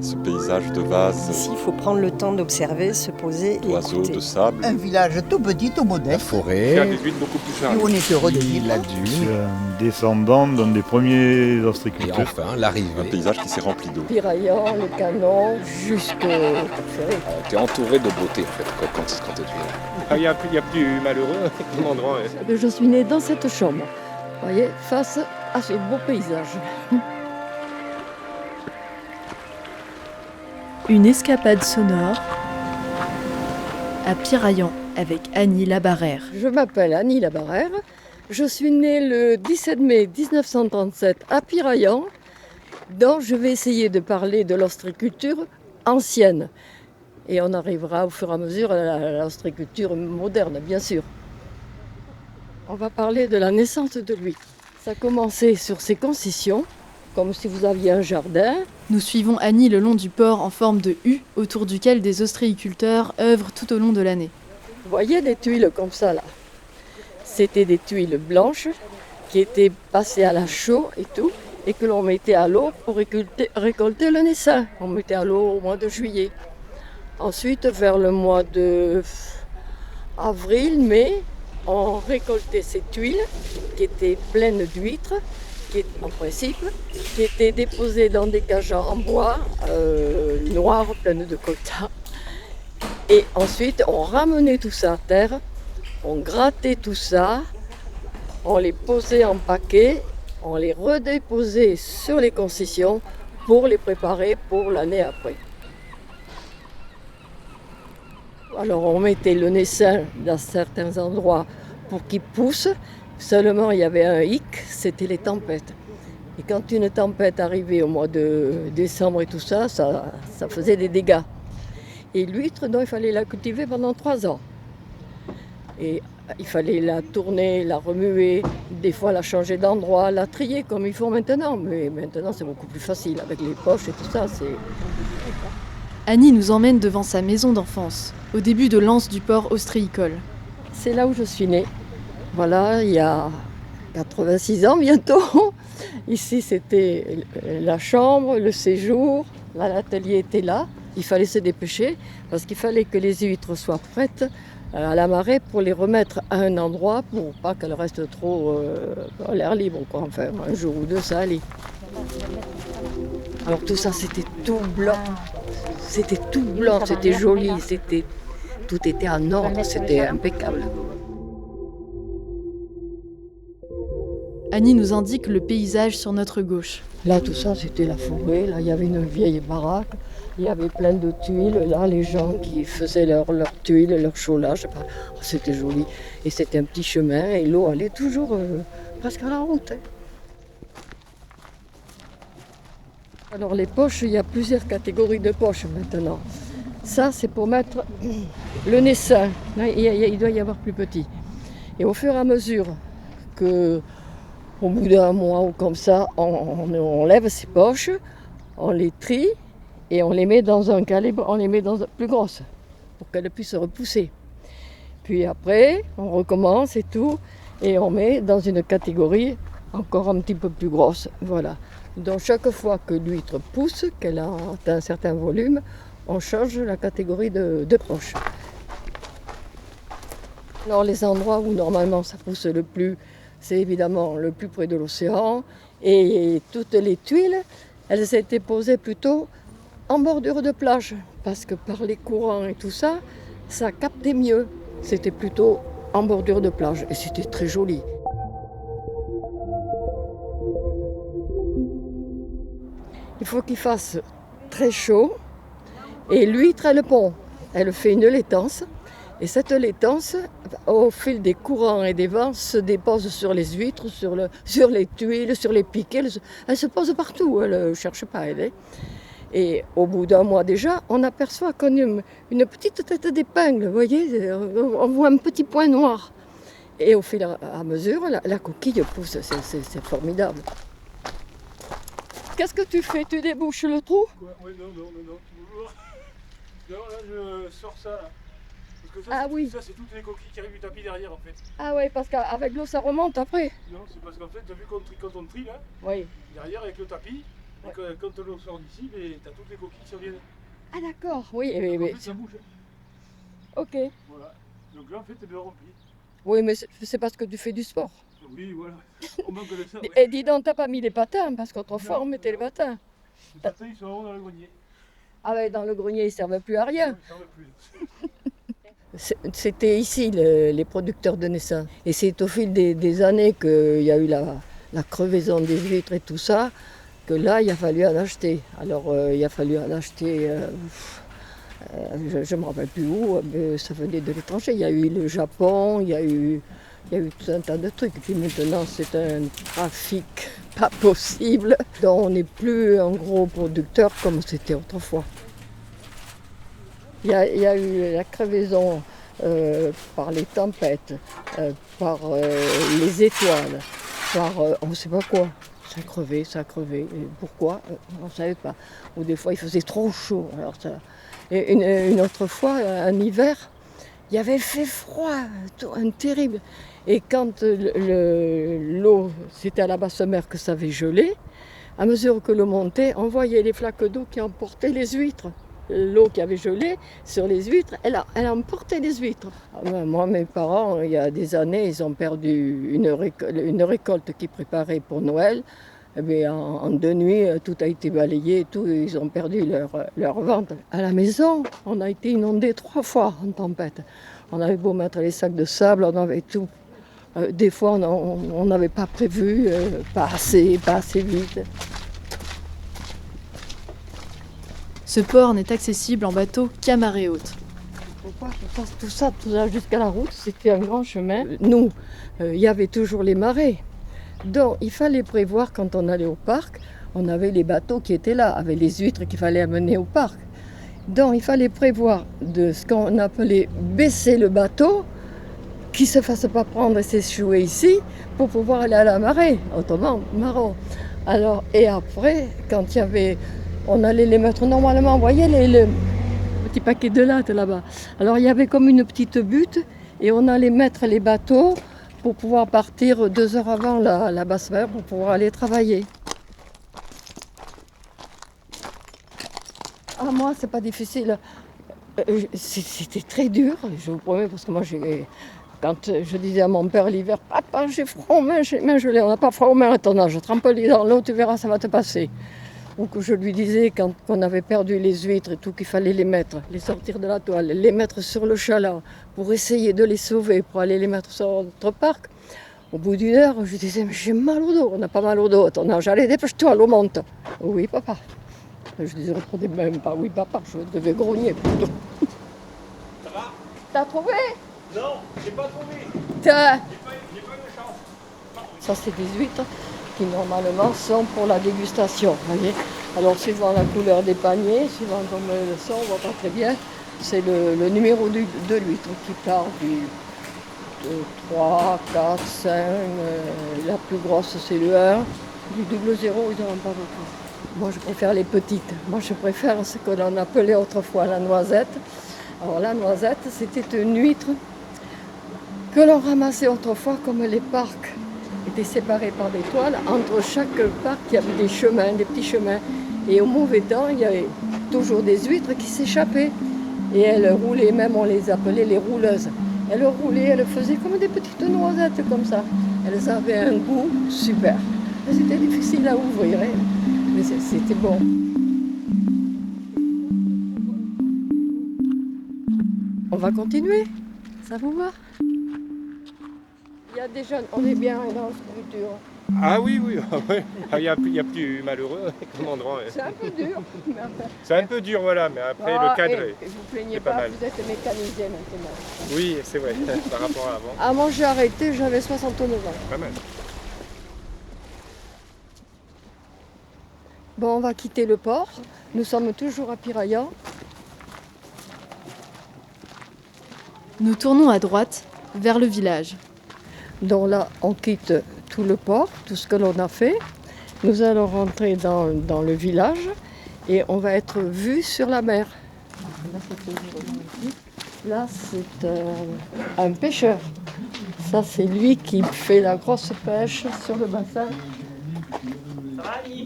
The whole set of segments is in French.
Ce paysage de vases, Ici, il faut prendre le temps d'observer, se poser et d'oiseaux, écouter. de sable. Un village tout petit, tout La modeste. forêt, Faire des huiles beaucoup plus Et charnues. on est heureux de puis vivre. la Je dune, suis un descendant d'un des premiers et ostréiculteurs. enfin Un l'arrivée. paysage qui s'est rempli d'eau. Piraillant, le canon, jusqu'au ferry. Tu es entouré de beauté en fait quand tu es là. Il y a plus malheureux comme endroit. Je suis née dans cette chambre, voyez, face à ce beau paysage. Une escapade sonore à Piraillant avec Annie Labarrère. Je m'appelle Annie Labarrère. Je suis née le 17 mai 1937 à Piraillant, dont je vais essayer de parler de l'ostréiculture ancienne. Et on arrivera au fur et à mesure à l'ostréiculture moderne, bien sûr. On va parler de la naissance de l'huître. Ça a commencé sur ses concessions, comme si vous aviez un jardin. Nous suivons Annie le long du port en forme de U, autour duquel des ostréiculteurs œuvrent tout au long de l'année. Vous voyez des tuiles comme ça là. C'était des tuiles blanches qui étaient passées à la chaux et tout, et que l'on mettait à l'eau pour récolter le naissin. On mettait à l'eau au mois de juillet. Ensuite, vers le mois de avril, mai, on récoltait ces tuiles qui étaient pleines d'huîtres, en principe, qui étaient déposées dans des cages en bois noirs, pleines de coltan. Et ensuite, on ramenait tout ça à terre, on grattait tout ça, on les posait en paquets, on les redéposait sur les concessions pour les préparer pour l'année après. Alors on mettait le naissin dans certains endroits pour qu'il pousse. Seulement il y avait un hic, c'était les tempêtes. Et quand une tempête arrivait au mois de décembre et tout ça, ça faisait des dégâts. Et l'huître, donc, il fallait la cultiver pendant 3 ans. Et il fallait la tourner, la remuer, des fois la changer d'endroit, la trier comme ils font maintenant. Mais maintenant c'est beaucoup plus facile avec les poches et tout ça. Annie nous emmène devant sa maison d'enfance, au début de l'anse du port ostréicole. C'est là où je suis née. Voilà, il y a 86 ans bientôt. Ici c'était la chambre, le séjour, là, l'atelier était là. Il fallait se dépêcher parce qu'il fallait que les huîtres soient prêtes à la marée pour les remettre à un endroit pour pas qu'elles restent trop à l'air libre, quoi. Enfin, un jour ou deux, ça allait. Alors tout ça, c'était tout blanc. C'était tout blanc, c'était joli, tout était en ordre, c'était impeccable. Annie nous indique le paysage sur notre gauche. Là, tout ça, c'était la forêt. Là, il y avait une vieille baraque. Il y avait plein de tuiles. Là, les gens qui faisaient leurs tuiles, leur chaulage. Oh, c'était joli. Et c'était un petit chemin. Et l'eau allait toujours presque à la route. Alors, les poches, il y a plusieurs catégories de poches maintenant. Ça, c'est pour mettre le naissin. Là, il doit y avoir plus petit. Et au fur et à mesure que... Au bout d'un mois ou comme ça, on lève ces poches, on les trie et on les met dans un calibre, on les met dans plus grosses pour qu'elles puissent repousser. Puis après, on recommence et tout, et on met dans une catégorie encore un petit peu plus grosse. Voilà. Donc chaque fois que l'huître pousse, qu'elle a atteint un certain volume, on change la catégorie de poche. Alors les endroits où normalement ça pousse le plus, c'est évidemment le plus près de l'océan. Et toutes les tuiles, elles étaient posées plutôt en bordure de plage. Parce que par les courants et tout ça, ça captait mieux. C'était plutôt en bordure de plage. Et c'était très joli. Il faut qu'il fasse très chaud. Et l'huître, elle pond. Elle fait une laitance. Et cette laitance, au fil des courants et des vents, se dépose sur les huîtres, sur les tuiles, sur les piquets. Elle se pose partout, elle ne cherche pas à aider. Et au bout d'un mois déjà, on aperçoit comme une petite tête d'épingle, vous voyez, on voit un petit point noir. Et au fil et à mesure, la coquille pousse, c'est formidable. Qu'est-ce que tu fais? Tu débouches le trou? Oui, non, bonjour. Non, là, je sors ça, là. Parce que ça, Ah oui. Ça, c'est toutes les coquilles qui arrivent du tapis derrière, en fait. Ah oui, parce qu'avec l'eau, ça remonte après. Non, c'est parce qu'en fait, t'as vu quand on trie, là, Oui. derrière, avec le tapis, Et quand l'eau sort d'ici, t'as toutes les coquilles qui reviennent. Ah d'accord, oui, En mais fait, ça bouge. ok. Voilà. Donc là, en fait, t'es bien rempli. Oui, mais c'est parce que tu fais du sport. Oui, voilà. On manque de ça. Ouais. Et dis donc, t'as pas mis les patins, parce qu'autrefois on mettait les patins. Les patins, ils sont vraiment dans le grenier. Ah ouais, dans le grenier, ils ne servaient plus à rien. Ils servent plus. C'était ici les producteurs de naissance. Et c'est au fil des années qu'il y a eu la crevaison des huîtres et tout ça, que là, il a fallu en acheter. Alors, il a fallu en acheter, je ne me rappelle plus où, mais ça venait de l'étranger. Il y a eu le Japon, il y a eu tout un tas de trucs. Puis maintenant, c'est un trafic pas possible. Donc, on n'est plus un gros producteur comme c'était autrefois. Il y a eu la crevaison par les tempêtes, par les étoiles, par on ne sait pas quoi. Ça a crevé. Et pourquoi on ne savait pas. Ou des fois, il faisait trop chaud. Alors ça... Et une autre fois, un hiver, il y avait fait froid, un terrible. Et quand l'eau, c'était à la basse mer que ça avait gelé, à mesure que l'eau montait, on voyait les flaques d'eau qui emportaient les huîtres. L'eau qui avait gelé sur les huîtres, elle emportait les huîtres. Moi, mes parents, il y a des années, ils ont perdu une récolte qu'ils préparaient pour Noël. Eh bien, en 2 nuits, tout a été balayé et tout, ils ont perdu leur vente. À la maison, on a été inondés 3 fois en tempête. On avait beau mettre les sacs de sable, on avait tout. Des fois, on n'avait pas prévu, pas assez vite. Ce port n'est accessible en bateau qu'à marée haute. Pourquoi tout ça jusqu'à la route, c'était un grand chemin. Nous, il y avait toujours les marées. Donc, il fallait prévoir, quand on allait au parc, on avait les bateaux qui étaient là, avec les huîtres qu'il fallait amener au parc. Donc, il fallait prévoir de ce qu'on appelait baisser le bateau, qu'il ne se fasse pas prendre et s'échouer ici, pour pouvoir aller à la marée, autrement, marron. Alors, et après, quand il y avait... On allait les mettre normalement, vous voyez le petit paquet de lattes là-bas. Alors il y avait comme une petite butte et on allait mettre les bateaux pour pouvoir partir 2 heures avant la basse mer pour pouvoir aller travailler. Ah moi c'est pas difficile, c'était très dur, je vous promets, parce que moi quand je disais à mon père l'hiver, papa j'ai froid aux mains, on n'a pas froid aux mains à ton âge, trempe-les dans l'eau, tu verras ça va te passer. Ou que je lui disais, quand on avait perdu les huîtres et tout, qu'il fallait les mettre, les sortir de la toile, les mettre sur le chaland pour essayer de les sauver, pour aller les mettre sur notre parc. Au bout d'1 heure, je disais, mais j'ai mal au dos. On n'a pas mal au dos à ton âge. Allez, dépêche-toi, l'eau monte. Oui, papa. Je ne répondais même pas, oui, papa. Je devais grogner plutôt. Ça va? T'as trouvé? Non, j'ai pas trouvé. J'ai pas eu de chance. Ça, c'est des huîtres qui normalement sont pour la dégustation, voyez. Alors suivant la couleur des paniers, suivant comme elles sont, on voit pas très bien, c'est le numéro de l'huître qui part de 3, 4, 5, la plus grosse c'est le 1, du double 0 ils n'en ont pas beaucoup. Moi je préfère les petites, moi je préfère ce que l'on appelait autrefois la noisette. Alors la noisette c'était une huître que l'on ramassait autrefois comme les parcs étaient séparés par des toiles. Entre chaque parc, il y avait des chemins, des petits chemins. Et au mauvais temps, il y avait toujours des huîtres qui s'échappaient. Et elles roulaient, même on les appelait les rouleuses. Elles roulaient, elles faisaient comme des petites noisettes comme ça. Elles avaient un goût super. C'était difficile à ouvrir, hein, mais c'était bon. On va continuer, ça vous va? Il y a des jeunes, on est bien dans la structure. Ah oui, il y a plus malheureux comme endroit. C'est un peu dur, mais enfin... C'est un peu dur, voilà, mais après le cadre est... Vous plaignez pas pas, mal. vous êtes mécanisé maintenant. Oui, c'est vrai, par rapport à avant. Ah, moi j'ai arrêté, j'avais 69 ans. Pas mal. Bon, on va quitter le port. Nous sommes toujours à Piraillan. Nous tournons à droite, vers le village. Donc là, on quitte tout le port, tout ce que l'on a fait. Nous allons rentrer dans le village et on va être vus sur la mer. Là, c'est un pêcheur. Ça, c'est lui qui fait la grosse pêche sur le bassin.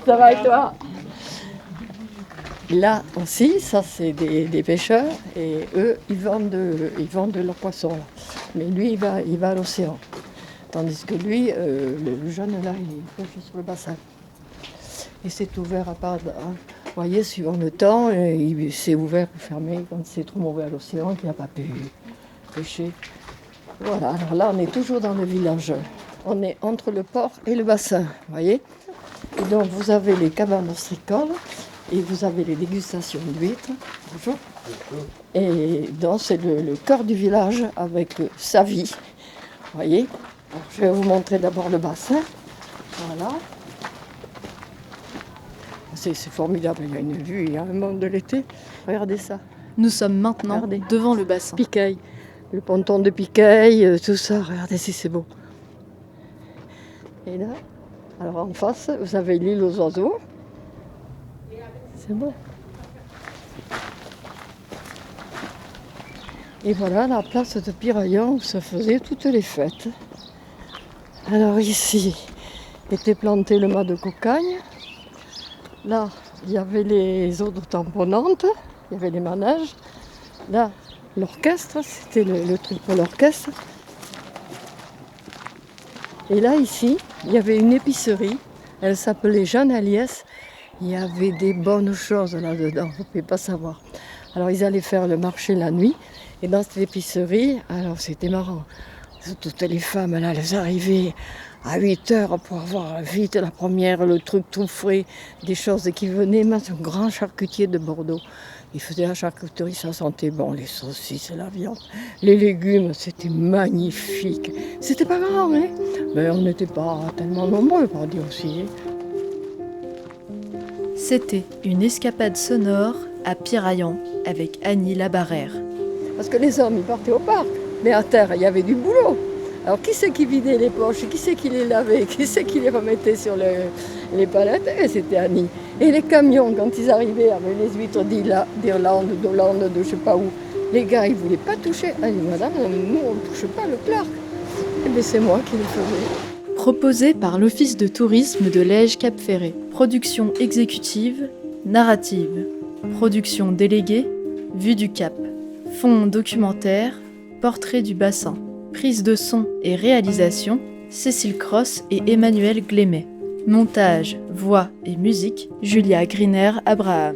Ça va et toi? là aussi, ça c'est des pêcheurs et eux, ils vendent leurs poissons. Là. Mais lui, il va à l'océan. Tandis que lui, le jeune là, il pêche sur le bassin. Et c'est ouvert à part, vous voyez, suivant le temps, c'est ouvert ou fermé quand c'est trop mauvais à l'océan, qu'il n'a pas pu pêcher. Voilà, alors là, on est toujours dans le village. On est entre le port et le bassin, vous voyez. Et donc, vous avez les cabanes ostricoles et vous avez les dégustations d'huîtres. Bonjour. Et donc, c'est le cœur du village avec sa vie, vous voyez. Alors, je vais vous montrer d'abord le bassin. Voilà. C'est formidable, il y a une vue, il y a un monde de l'été. Regardez ça. Nous sommes maintenant Regardez. devant le bassin. Piqueil, le ponton de Piqueil, tout ça, regardez si c'est beau. Et là, alors en face, vous avez l'île aux oiseaux. C'est beau. Et voilà la place de Piraillon où se faisaient toutes les fêtes. Alors ici était planté le mât de cocagne. Là, il y avait les eaux tamponnantes, il y avait les manèges. Là, l'orchestre, c'était le truc pour l'orchestre. Et là, ici, il y avait une épicerie. Elle s'appelait Jeanne Aliès. Il y avait des bonnes choses là-dedans, vous ne pouvez pas savoir. Alors, ils allaient faire le marché la nuit. Et dans cette épicerie, alors c'était marrant. Toutes les femmes, là, elles arrivaient à 8h pour avoir vite la première, le truc tout frais, des choses qui venaient. Mais c'est un grand charcutier de Bordeaux. Il faisait la charcuterie, ça sentait bon, les saucisses, la viande, les légumes, c'était magnifique. C'était pas grand, hein, mais on n'était pas tellement nombreux, pour dire aussi. C'était une escapade sonore à Piraillon avec Annie Labarrère. Parce que les hommes, ils partaient au parc, mais à terre, il y avait du boulot. Alors qui c'est qui vidait les poches, qui c'est qui les lavait, qui c'est qui les remettait sur les palettes? Et c'était Annie. Et les camions, quand ils arrivaient avec les huîtres d'Irlande, d'Hollande, de je sais pas où, les gars, ils ne voulaient pas toucher. Elle dit, madame, nous, on ne touche pas le Clark. Et bien c'est moi qui le faisais. Proposé par l'Office de tourisme de Lège-Cap-Ferré. Production exécutive, narrative. Production déléguée, Vue du Cap. Fond documentaire, portrait du bassin. Prise de son et réalisation, Cécile Cross et Emmanuel Glémet. Montage, voix et musique, Julia Griner-Abraham.